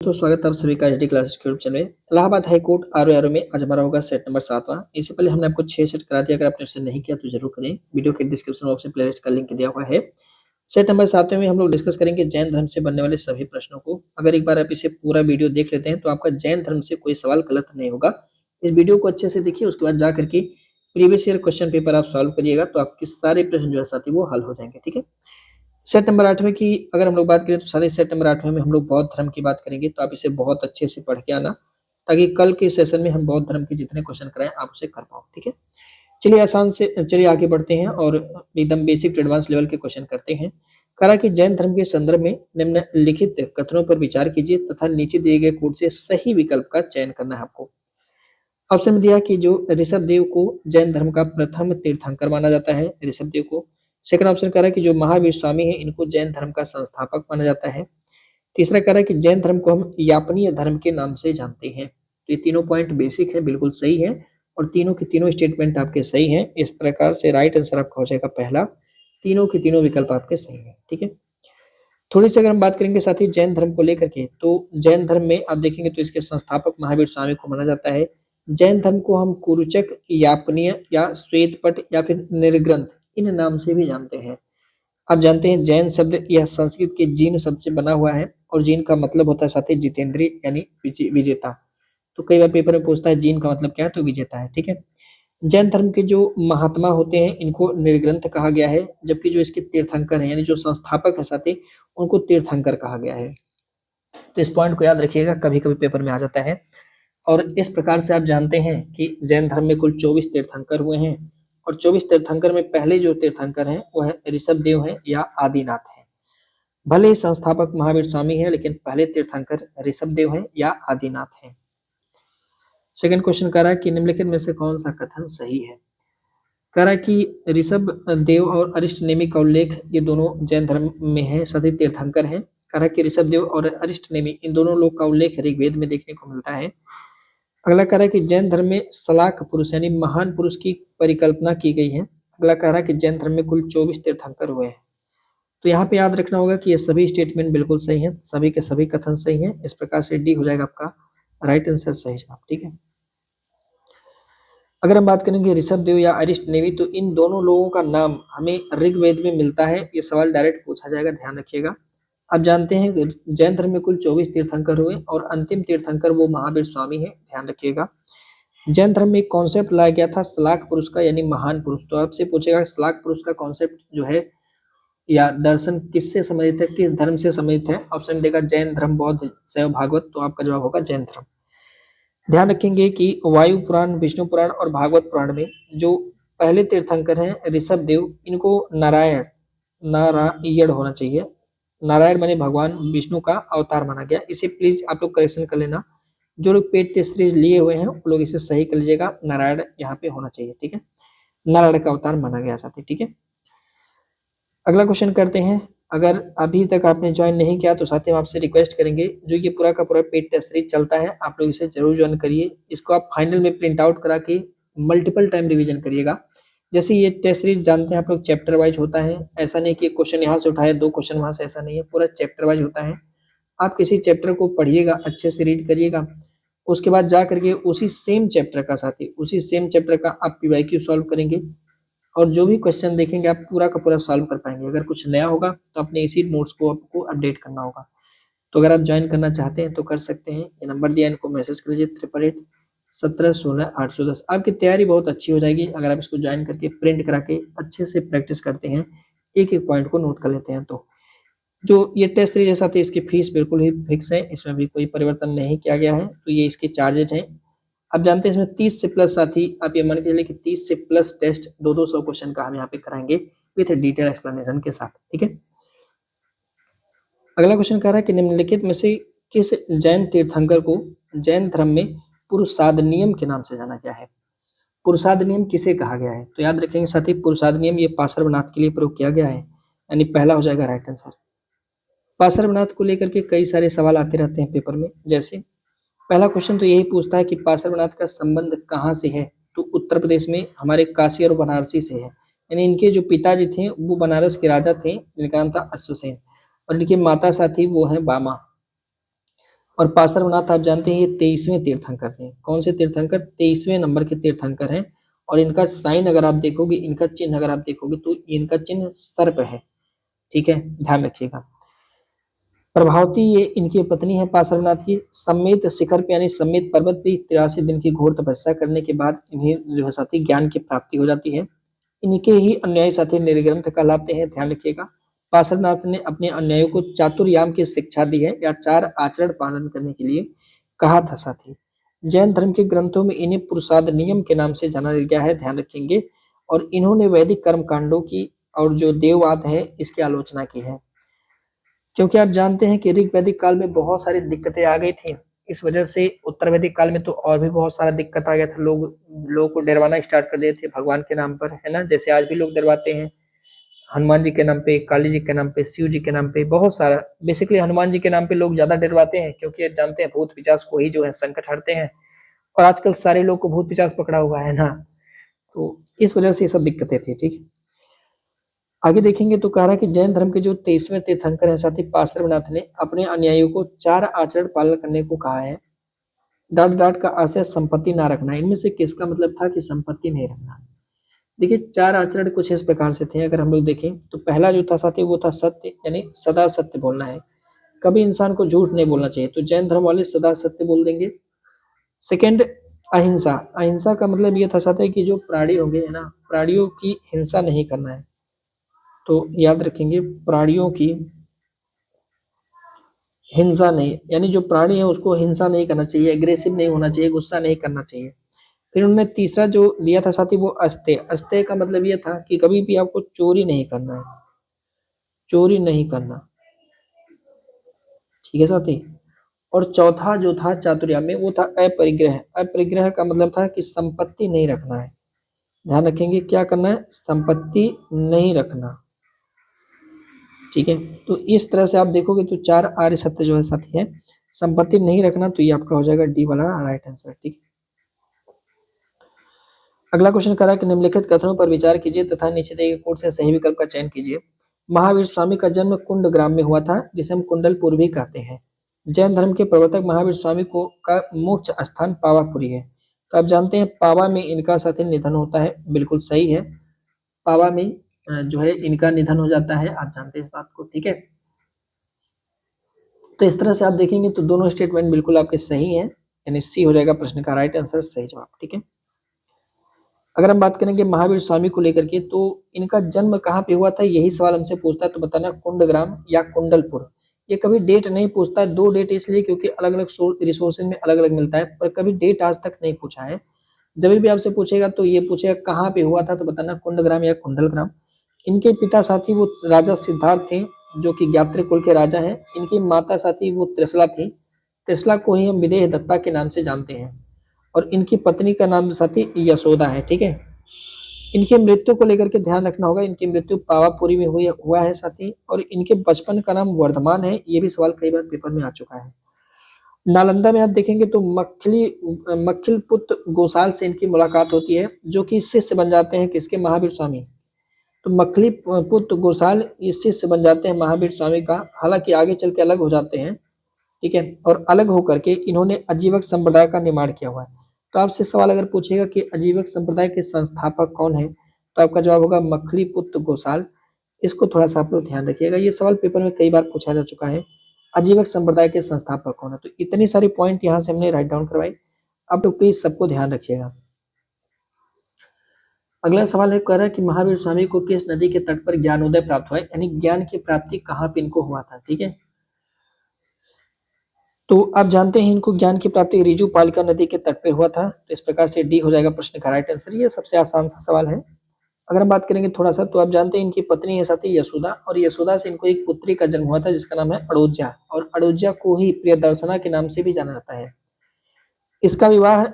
तो स्वागत है आप सभी का एचडी क्लासेस के यूट्यूब चैनल में। इलाहाबाद हाई कोर्ट आरओ में आज हमारा होगा सेट नंबर 7वां। इससे पहले हमने आपको 6 सेट करा दिया, अगर आपने उससे नहीं किया तो जरूर करें। वीडियो के डिस्क्रिप्शन बॉक्स में प्लेलिस्ट का लिंक दिया हुआ है। सेट नंबर 7वें में हम लोग डिस्कस करेंगे जैन धर्म से बनने वाले सभी प्रश्नों को। अगर एक बार आप इसे पूरा वीडियो देख लेते हैं तो आपका जैन धर्म से कोई सवाल गलत नहीं होगा। इस वीडियो को अच्छे से देखिए, उसके बाद जा करके प्रीवियस ईयर क्वेश्चन पेपर आप सॉल्व करिएगा तो आपके सारे प्रश्न जो है साथी वो हल हो जाएंगे। ठीक है। सेट नंबर 8वें की अगर हम लोग बात करें तो साथ ही सेट नंबर 8वें में हम लोग बौद्ध धर्म की बात करेंगे, तो आप इसे बहुत अच्छे से पढ़ के आना ताकि कल के सेशन में हम बौद्ध धर्म के जितने क्वेश्चन कराएं आप उसे कर पाओ। ठीक है। चलिए आगे बढ़ते हैं और एकदम बेसिक टू एडवांस लेवल के क्वेश्चन करते हैं। करा कि जैन धर्म के संदर्भ में निम्नलिखित कथनों पर विचार कीजिए तथा नीचे दिए गए कोड से सही विकल्प का चयन करना है आपको। ऑप्शन में दिया कि जो ऋषभ देव को जैन धर्म का प्रथम तीर्थंकर माना जाता है, ऋषभ देव को। सेकंड ऑप्शन कह रहा है कि जो महावीर स्वामी है इनको जैन धर्म का संस्थापक माना जाता है। तीसरा कह रहा है कि जैन धर्म को हम यापनीय धर्म के नाम से जानते हैं। तो ये तीनों पॉइंट बेसिक है, बिल्कुल सही है और तीनों की तीनों स्टेटमेंट आपके सही हैं। इस प्रकार से राइट आंसर आपका हो जाएगा पहला, तीनों की तीनों विकल्प आपके सही है। ठीक है। थोड़ी सी अगर हम बात करेंगे साथ ही जैन धर्म को लेकर के, तो जैन धर्म में आप देखेंगे तो इसके संस्थापक महावीर स्वामी को माना जाता है। जैन धर्म को हम कुरुचक, यापनीय या श्वेतपट या फिर निर्ग्रंथ इन नाम से भी जानते हैं। आप जानते हैं जैन शब्द यह संस्कृत के जीन शब्द से बना हुआ है और जीन का मतलब होता है साथ ही जितेंद्रिय यानी विजेता। तो कई बार पेपर में पूछता है जीन का मतलब क्या है, तो विजेता है। ठीक है। जैन धर्म के जो महात्मा होते हैं इनको निर्ग्रंथ कहा गया है, जबकि जो इसके तीर्थंकर हैं यानी जो संस्थापक है साथी उनको तीर्थंकर कहा गया है। तो इस पॉइंट को याद रखिएगा, कभी कभी पेपर में आ जाता है। और इस प्रकार से आप जानते हैं कि जैन धर्म में कुल 24 तीर्थंकर हुए हैं और 24 तीर्थंकर में पहले जो तीर्थंकर हैं वो है ऋषभ देव है या आदिनाथ है। भले ही संस्थापक महावीर स्वामी है लेकिन पहले तीर्थंकर ऋषभ देव है या आदिनाथ है। सेकंड क्वेश्चन कह रहा है कि निम्नलिखित में से कौन सा कथन सही है। कह रहा है कि ऋषभ देव और अरिष्टनेमी का उल्लेख ये दोनों जैन धर्म में है, सभी तीर्थंकर हैं। कह रहा है कि ऋषभ देव और अरिष्टनेमी इन दोनों लोग का उल्लेख ऋग्वेद में देखने को मिलता है। अगला कह रहा है कि जैन धर्म में सलाक पुरुष यानी महान पुरुष की परिकल्पना की गई है। अगला कह रहा है कि जैन धर्म में कुल 24 तीर्थंकर हुए हैं। तो यहाँ पे याद रखना होगा कि ये सभी स्टेटमेंट बिल्कुल सही हैं, सभी के सभी कथन सही हैं। इस प्रकार से डी हो जाएगा आपका राइट आंसर, सही जवाब। ठीक है। अगर हम बात करेंगे ऋषभ देव या अरिष्टनेमी, तो इन दोनों लोगों का नाम हमें ऋग्वेद में मिलता है। ये सवाल डायरेक्ट पूछा जाएगा, ध्यान रखिएगा। आप जानते हैं जैन धर्म में कुल 24 तीर्थंकर हुए और अंतिम तीर्थंकर वो महावीर स्वामी है, ध्यान रखिएगा। जैन धर्म में एक कॉन्सेप्ट लाया गया था श्लाघ पुरुष का यानी महान पुरुष। तो आपसे पूछेगा श्लाघ पुरुष का कॉन्सेप्ट जो है या दर्शन किससे संबंधित है, किस धर्म से संबंधित है। ऑप्शन देगा जैन धर्म, बौद्ध, शैव, भागवत। तो आपका जवाब होगा जैन धर्म। ध्यान रखेंगे कि वायु पुराण, विष्णु पुराण और भागवत पुराण में जो पहले तीर्थंकर हैं ऋषभ देव, इनको नारायण होना चाहिए। नारायण माने भगवान विष्णु का अवतार माना गया। इसे प्लीज आप लोग करेक्शन कर लेना। जो लोग पेट सीरीज लिए हुए हैं वो लोग इसे सही कर लीजिएगा, नारायण यहाँ पे होना चाहिए। ठीक है। नारायण का अवतार माना गया साथी। ठीक है। अगला क्वेश्चन करते हैं। अगर अभी तक आपने ज्वाइन नहीं किया तो साथी हम आपसे रिक्वेस्ट करेंगे, जो ये पूरा का पूरा पेड टेस्ट सीरीज चलता है आप लोग इसे जरूर ज्वाइन करिए। इसको आप फाइनल में प्रिंट आउट करा के मल्टीपल टाइम रिवीजन करिएगा। जैसे ये टेस्ट सीरीज जानते हैं आप लोग चैप्टर वाइज होता है, ऐसा नहीं कि क्वेश्चन यहाँ से उठाए 2 क्वेश्चन वहां से, ऐसा नहीं है, पूरा चैप्टर वाइज होता है। आप किसी चैप्टर को पढ़िएगा, अच्छे से रीड करिएगा, उसके बाद जा करके उसी सेम चैप्टर का आप पीवाईक्यू सॉल्व करेंगे और जो भी क्वेश्चन देखेंगे आप पूरा का पूरा सॉल्व कर पाएंगे। अगर कुछ नया होगा तो अपने इसी नोट्स को आपको अपडेट करना होगा। तो अगर आप ज्वाइन करना चाहते हैं तो कर सकते हैं। ये नंबर दिया, इनको मैसेज कर लीजिए 8881716810। आपकी तैयारी बहुत अच्छी हो जाएगी अगर आप इसको ज्वाइन करके प्रिंट करा के अच्छे से प्रैक्टिस करते हैं, एक एक पॉइंट को नोट कर लेते हैं। तो जो ये टेस्ट सीरीज जैसा था इसकी फीस बिल्कुल ही फिक्स है, इसमें भी कोई परिवर्तन नहीं किया गया है। तो ये इसके चार्जेज हैं। आप जानते हैं इसमें 30 से प्लस साथी, आप ये मान के चलिए कि 30 से प्लस टेस्ट 200 क्वेश्चन का हम यहाँ पे कराएंगे विथ डिटेल एक्सप्लेनेशन के साथ। ठीक है। अगला क्वेश्चन कह रहा है कि निम्नलिखित में से किस जैन तीर्थंकर को जैन धर्म में पुरुषाद नियम के नाम से जाना गया है। पुरुषाद नियम किसे कहा गया है। तो याद रखेंगे साथी, पुरुषाद नियम ये पार्श्वनाथ के लिए प्रयोग किया गया है, यानी पहला हो जाएगा राइट आंसर। पार्श्वनाथ को लेकर के कई सारे सवाल आते रहते हैं पेपर में। जैसे पहला क्वेश्चन तो यही पूछता है कि पार्श्वनाथ का संबंध कहाँ से है। तो उत्तर प्रदेश में हमारे काशी और बनारसी से है, यानी इनके जो पिताजी थे वो बनारस के राजा थे जिनका नाम था अश्वसेन और इनकी माता साथी वो है बामा। और पार्श्वनाथ आप जानते हैं ये 23वें तीर्थंकर थे। कौन से तीर्थंकर? 23वें नंबर के तीर्थंकर हैं। और इनका साइन अगर आप देखोगे, इनका चिन्ह अगर आप देखोगे तो इनका चिन्ह सर्प है। ठीक है, ध्यान रखिएगा। प्रभावती ये इनकी पत्नी है पार्श्वनाथ की। सम्मेत शिखर पे यानी सम्मेत पर्वत पे 83 दिन की घोर तपस्या करने के बाद इन्हें जो है साथी ज्ञान की प्राप्ति हो जाती है। इनके ही अनुयायी साथी निर्ग्रंथ कहलाते हैं, ध्यान रखिएगा। पार्श्वनाथ ने अपने अनुयायियों को चातुर्याम की शिक्षा दी है या चार आचरण पालन करने के लिए कहा था साथी। जैन धर्म के ग्रंथों में इन्हें पुरुषार्थ नियम के नाम से जाना गया है, ध्यान रखेंगे। और इन्होंने वैदिक कर्म कांडों की और जो देववाद है इसकी आलोचना की है। क्योंकि आप जानते हैं कि ऋग वैदिक काल में बहुत सारी दिक्कतें आ गई थी, इस वजह से उत्तर वैदिक काल में तो और भी बहुत सारा दिक्कत आ गया था। लोगों को डरवाना स्टार्ट कर दिए थे भगवान के नाम पर, है ना। जैसे आज भी लोग डरवाते हैं हनुमान जी के नाम पे, काली जी के नाम पे, शिव जी के नाम पे, बहुत सारा। बेसिकली हनुमान जी के नाम पे लोग ज्यादा डरवाते हैं क्योंकि जानते हैं भूत पिशाच को ही जो है संकट हरते हैं। और आजकल सारे लोग को भूत पिशाच पकड़ा हुआ है ना, तो इस वजह से ये सब दिक्कतें थी। ठीक है, आगे देखेंगे तो कह रहा है कि जैन धर्म के जो 23वें तीर्थंकर हैं साथी पार्श्वनाथ ने अपने अनुयायियों को चार आचरण पालन करने को कहा है। डांट डांट का आशय संपत्ति ना रखना। इनमें से किसका मतलब था कि संपत्ति नहीं रखना? देखिए, चार आचरण कुछ इस प्रकार से थे। अगर हम लोग देखें तो पहला जो था साथी वो था सत्य, यानी सदा सत्य बोलना है। कभी इंसान को झूठ नहीं बोलना चाहिए, तो जैन धर्म वाले सदा सत्य बोल देंगे। सेकंड, अहिंसा। अहिंसा का मतलब ये था साथी कि जो प्राणी होंगे, है ना, प्राणियों की हिंसा नहीं करना है। तो याद रखेंगे, प्राणियों की हिंसा नहीं, यानी जो प्राणी है उसको हिंसा नहीं करना चाहिए, एग्रेसिव नहीं होना चाहिए, गुस्सा नहीं करना चाहिए। फिर उन्होंने तीसरा जो लिया था साथी वो अस्तेय। अस्तेय का मतलब ये था कि कभी भी आपको चोरी नहीं करना है, चोरी नहीं करना। ठीक है साथी। और चौथा जो था चातुर्याम में वो था अपरिग्रह। अपरिग्रह का मतलब था कि संपत्ति नहीं रखना है। ध्यान रखेंगे, क्या करना है? संपत्ति नहीं रखना। ठीक है, तो इस तरह से आप देखोगे तो चार आर्य सत्य जो है साथी है, संपत्ति नहीं रखना, तो ये आपका हो जाएगा डी वाला राइट आंसर। ठीक है, अगला क्वेश्चन कर रहा है कि निम्नलिखित कथनों पर विचार कीजिए तथा नीचे दिए गए कोड से सही विकल्प का चयन कीजिए। महावीर स्वामी का जन्म कुंड ग्राम में हुआ था, जिसे हम कुंडलपुर भी कहते हैं। जैन धर्म के प्रवर्तक महावीर स्वामी को का मुख्य स्थान पावापुरी है। तो आप जानते हैं पावा में इनका साथी निधन होता है, बिल्कुल सही है। पावा में जो है इनका निधन हो जाता है, आप जानते हैं इस बात को। ठीक है, तो इस तरह से आप देखेंगे तो दोनों स्टेटमेंट बिल्कुल आपके सही हैं, यानी सी हो जाएगा प्रश्न का राइट आंसर, सही जवाब। ठीक है, अगर हम बात करेंगे महावीर स्वामी को लेकर के, तो इनका जन्म कहाँ पे हुआ था, यही सवाल हमसे पूछता है, तो बताना कुंडग्राम या कुंडलपुर। ये कभी डेट नहीं पूछता है, दो डेट इसलिए क्योंकि अलग अलग रिसोर्सेज में अलग अलग मिलता है, पर कभी डेट आज तक नहीं पूछा है। जब भी आपसे पूछेगा तो ये पूछेगा कहाँ पे हुआ था, तो बताना कुंडग्राम या कुंडलग्राम। इनके पिता साथी वो राजा सिद्धार्थ थे, जो कि ज्ञात्री कुल के राजा हैं। इनकी माता साथी वो त्रिशला थी। त्रिशला को ही हम विदेह दत्ता के नाम से जानते हैं। और इनकी पत्नी का नाम साथी यशोदा है। ठीक है, इनकी मृत्यु को लेकर के ध्यान रखना होगा। इनकी मृत्यु पावापुरी में हुआ है साथी। और इनके बचपन का नाम वर्धमान है, ये भी सवाल कई बार पेपर में आ चुका है। नालंदा में आप देखेंगे तो मक्खिल पुत्र गोसाल से इनकी मुलाकात होती है, जो कि शिष्य बन जाते हैं किसके? महावीर स्वामी। तो मक्खली पुत्र गोसाल इस शिष्य बन जाते हैं महावीर स्वामी का, हालांकि आगे चल के अलग हो जाते हैं। ठीक है, और अलग होकर के इन्होंने अजीवक संप्रदाय का निर्माण किया हुआ है। तो आपसे सवाल अगर पूछेगा कि अजीवक संप्रदाय के संस्थापक कौन है, तो आपका जवाब होगा मक्खली पुत्र गोसाल। इसको थोड़ा सा आप लोग ध्यान रखिएगा, ये सवाल पेपर में कई बार पूछा जा चुका है। अजीवक संप्रदाय के संस्थापक कौन है? तो इतनी सारी पॉइंट यहाँ से हमने राइट डाउन करवाई, आप लोग प्लीज सबको ध्यान रखिएगा। अगला सवाल है, कह रहा है कि महावीर स्वामी को किस नदी के तट पर ज्ञानोदय प्राप्त हुआ है, यानी ज्ञान की प्राप्ति कहाँ पे इनको हुआ था। ठीक है, तो आप जानते हैं इनको ज्ञान की प्राप्ति रिजु पालिका नदी के तट पे हुआ था। तो इस प्रकार से डी हो जाएगा प्रश्न का राइट आंसर। ये सबसे आसान सा सवाल है। अगर हम बात करेंगे थोड़ा सा, तो आप जानते हैं इनकी पत्नी है साथी यशोदा, और यशोदा से इनको एक पुत्री का जन्म हुआ था जिसका नाम है अड़ोज्या, और अड़ोज्या को ही प्रियदर्शना के नाम से भी जाना जाता है। इसका विवाह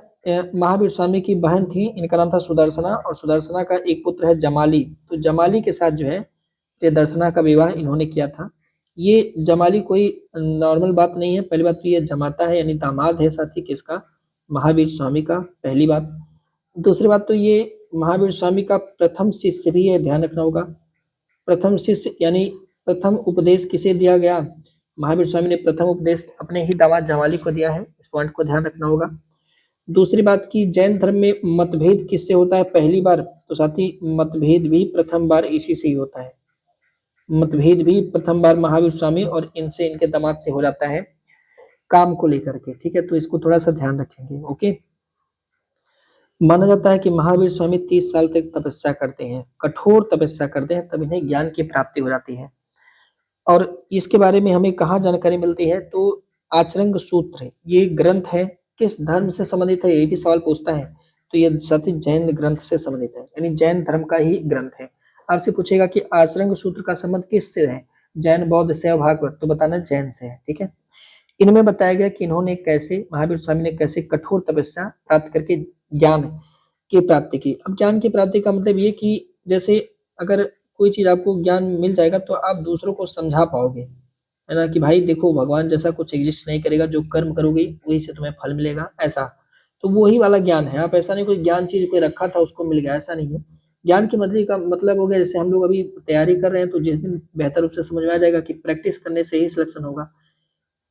महावीर स्वामी की बहन थी, इनका नाम था सुदर्शना, और सुदर्शना का एक पुत्र है जमाली। तो जमाली के साथ जो है प्रियदर्शना का विवाह इन्होंने किया था। ये जमाली कोई नॉर्मल बात नहीं है। पहली बात तो ये जमाता है, यानी दामाद है साथी किसका? महावीर स्वामी का, पहली बात। दूसरी बात तो ये महावीर स्वामी का प्रथम शिष्य भी है, ध्यान रखना होगा। प्रथम शिष्य यानी प्रथम उपदेश किसे दिया गया? महावीर स्वामी ने प्रथम उपदेश अपने ही दामाद जामाली को दिया है, इस पॉइंट को ध्यान रखना होगा। दूसरी बात की जैन धर्म में मतभेद किससे होता है पहली बार, तो साथी मतभेद भी प्रथम बार इसी से ही होता है। मतभेद भी प्रथम बार महावीर स्वामी और इनसे इनके दामाद से हो जाता है काम को लेकर के, ठीक है, तो इसको थोड़ा सा ध्यान रखेंगे। ओके, माना जाता है कि महावीर स्वामी 30 साल तक तपस्या करते हैं, कठोर तपस्या करते हैं, तब इन्हें ज्ञान की प्राप्ति हो जाती है। और इसके बारे में हमें कहाँ जानकारी मिलती है, तो आचरंग सूत्र ये ग्रंथ है, किस धर्म से संबंधित है ये भी सवाल पूछता है, तो ये सती जैन ग्रंथ से संबंधित है, यानी जैन धर्म का ही ग्रंथ है। आपसे पूछेगा कि आचरंग सूत्र का संबंध किससे है, जैन, बौद्ध, शैव, भागवत, तो बताना जैन से है, ठीक है। इनमें बताया गया कि इन्होंने कैसे, महावीर स्वामी ने कैसे कठोर तपस्या प्राप्त करके ज्ञान की प्राप्ति की। अब ज्ञान की प्राप्ति का मतलब ये कि जैसे अगर कोई चीज आपको ज्ञान मिल जाएगा तो आप दूसरों को समझा पाओगे, है ना, कि भाई देखो भगवान जैसा कुछ एग्जिस्ट नहीं करेगा, जो कर्म करोगे वही से तुम्हें फल मिलेगा, ऐसा। तो वही वाला ज्ञान है। आप ऐसा नहीं कोई ज्ञान चीज कोई रखा था उसको मिल गया, ऐसा नहीं है। ज्ञान की मतलब हो गया, जैसे हम लोग अभी तैयारी कर रहे हैं तो जिस दिन बेहतर रूप से समझ में आ जाएगा कि प्रैक्टिस करने से ही सिलेक्शन होगा,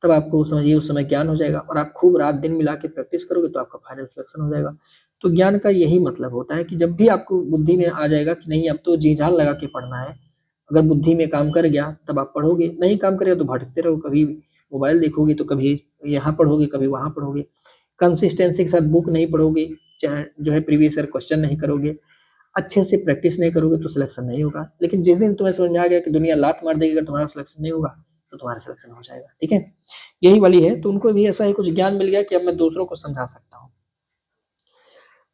तब आपको समझिए उस समय ज्ञान हो जाएगा, और आप खूब रात दिन मिला के प्रैक्टिस करोगे तो आपका फाइनल सिलेक्शन हो जाएगा। तो ज्ञान का यही मतलब होता है कि जब भी आपको बुद्धि में आ जाएगा कि नहीं अब तो जी जान लगा के पढ़ना है, अगर बुद्धि में काम कर गया तब आप पढ़ोगे, नहीं काम करेगा तो भटकते रहो, कभी मोबाइल देखोगे तो कभी यहाँ पढ़ोगे कभी वहां पढ़ोगे, कंसिस्टेंसी के साथ बुक नहीं पढ़ोगे, जो है प्रीवियस ईयर क्वेश्चन नहीं करोगे, अच्छे से प्रैक्टिस नहीं करोगे तो सिलेक्शन नहीं होगा। लेकिन जिस दिन तुम्हें समझ में आ गया कि दुनिया लात मार देगी अगर तुम्हारा सिलेक्शन नहीं होगा, तो तुम्हारा सिलेक्शन हो जाएगा, ठीक है। यही वाली है, तो उनको भी ऐसा ही कुछ ज्ञान मिल गया कि अब मैं दूसरों को समझा सकता हूँ।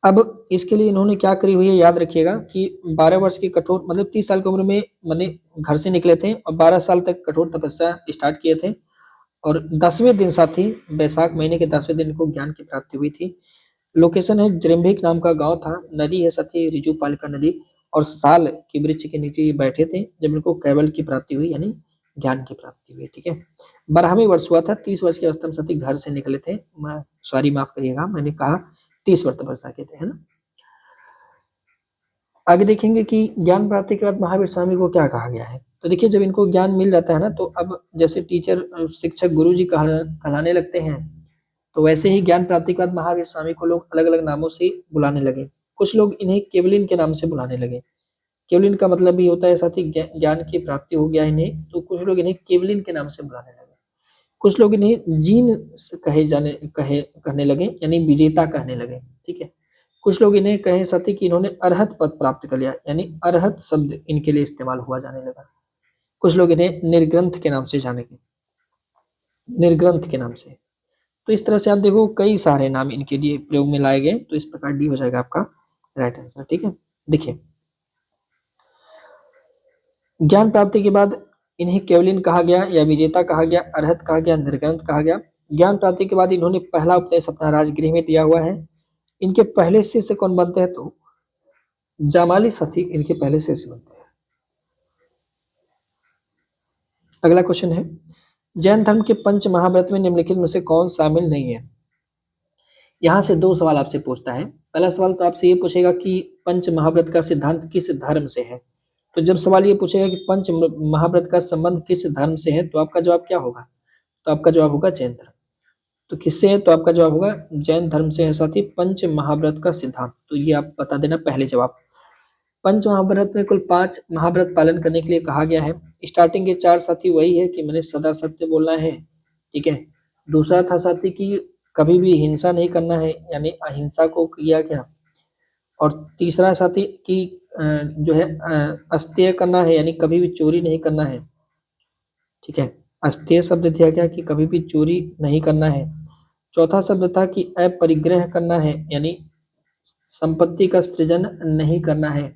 अब इसके लिए इन्होंने क्या करी हुई है याद रखिएगा कि 12 वर्ष की कठोर, मतलब 30 साल की उम्र में मैंने घर से निकले थे और 12 साल तक कठोर तपस्या स्टार्ट किए थे, और 10वें दिन साथी बैसाख महीने के 10वें दिन को ज्ञान की प्राप्ति हुई थी। लोकेशन है जृम्भिक नाम का गांव था, नदी है साथी ऋजुपालिका नदी, और साल के वृक्ष के नीचे ये बैठे थे जब इनको कैवल की प्राप्ति हुई, यानी ज्ञान की प्राप्ति हुई, ठीक है। 12वें वर्ष हुआ था, 30 वर्ष की अवस्था में साथी घर से निकले थे, सॉरी माफ करिएगा मैंने कहा 30 वर्ष तपस्या के थे, है ना। आगे देखेंगे कि ज्ञान प्राप्ति के बाद महावीर स्वामी को क्या कहा गया है। तो देखिए जब इनको ज्ञान मिल जाता है ना, तो अब जैसे टीचर शिक्षक गुरु जी कहलाने लगते हैं, तो वैसे ही ज्ञान प्राप्ति के बाद महावीर स्वामी को लोग अलग अलग नामों से बुलाने लगे। कुछ लोग इन्हें केवलिन के नाम से बुलाने लगे। केवलिन का मतलब भी होता है साथी ज्ञान की प्राप्ति हो गया इन्हें, तो कुछ लोग इन्हें केवलिन के नाम से बुलाने लगे। कुछ लोग इन्हें जीन कहने लगे, यानी विजेता कहने लगे, ठीक है। कुछ लोग इन्हें कहे साथी कि इन्होंने अरहत पद प्राप्त कर लिया, यानी अरहत शब्द इनके लिए इस्तेमाल हुआ जाने लगा। कुछ लोग इन्हें निर्ग्रंथ के नाम से जानेंगे, निर्ग्रंथ के नाम से। तो इस तरह से आप देखो कई सारे नाम इनके लिए प्रयोग में लाए गए, तो इस प्रकार डी हो जाएगा आपका राइट आंसर, ठीक है। देखिए ज्ञान प्राप्ति के बाद इन्हें केवलिन कहा गया या विजेता कहा गया, अरहत कहा गया, निर्ग्रंथ कहा गया। ज्ञान प्राप्ति के बाद इन्होंने पहला उपदेश अपना राजगृह में दिया हुआ है। इनके पहले शिष्य कौन बनते हैं, तो जामाली साथी इनके पहले शिष्य बनते हैं। अगला क्वेश्चन है जैन धर्म के पंच महाव्रत में निम्नलिखित में से कौन शामिल नहीं है। यहाँ से दो सवाल आपसे पूछता है। पहला सवाल तो आपसे ये पूछेगा कि पंच महाव्रत का सिद्धांत किस धर्म से है। तो जब सवाल ये पूछेगा कि पंच महाव्रत का संबंध किस धर्म से है, तो आपका जवाब क्या होगा, तो आपका जवाब होगा जैन धर्म। तो किससे है, तो आपका जवाब होगा जैन धर्म से है साथी पंच महाव्रत का सिद्धांत। तो ये आप बता देना पहले जवाब। पंच महाव्रत में कुल 5 महाव्रत पालन करने के लिए कहा गया है। स्टार्टिंग के 4 साथी वही है कि मैंने सदा सत्य बोलना है, ठीक है। दूसरा था साथी कि कभी भी हिंसा नहीं करना है, यानी अहिंसा को किया गया। और तीसरा साथी कि जो है अस्तेय करना है, यानी कभी भी चोरी नहीं करना है, ठीक है। अस्तेय शब्द दिया गया कि कभी भी चोरी नहीं करना है। चौथा शब्द था कि अपरिग्रह करना है, यानी संपत्ति का सृजन नहीं करना है।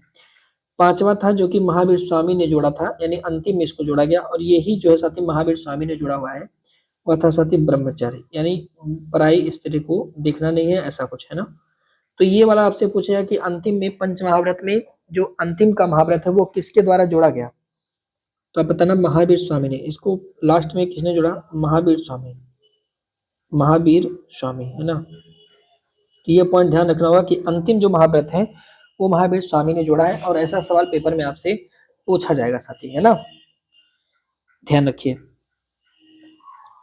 पांचवा था जो कि महावीर स्वामी ने जोड़ा था, यानी अंतिम में इसको जोड़ा गया, और यही जो है साथी महावीर स्वामी ने जोड़ा हुआ है, वह था साथी ब्रह्मचर्य, यानी पराई स्त्री को देखना नहीं है, ऐसा कुछ है ना। तो ये वाला आपसे पूछेगा कि अंतिम में पंच महाव्रत में जो अंतिम का महाव्रत है वो किसके द्वारा जोड़ा गया, तो आप बताना महावीर स्वामी ने। इसको लास्ट में किसने जोड़ा, महावीर स्वामी, महावीर स्वामी, है ना। ये पॉइंट ध्यान रखना होगा कि अंतिम जो महाव्रत है वो महावीर स्वामी ने जोड़ा है, और ऐसा सवाल पेपर में आपसे पूछा जाएगा साथी, है ना, ध्यान रखिए।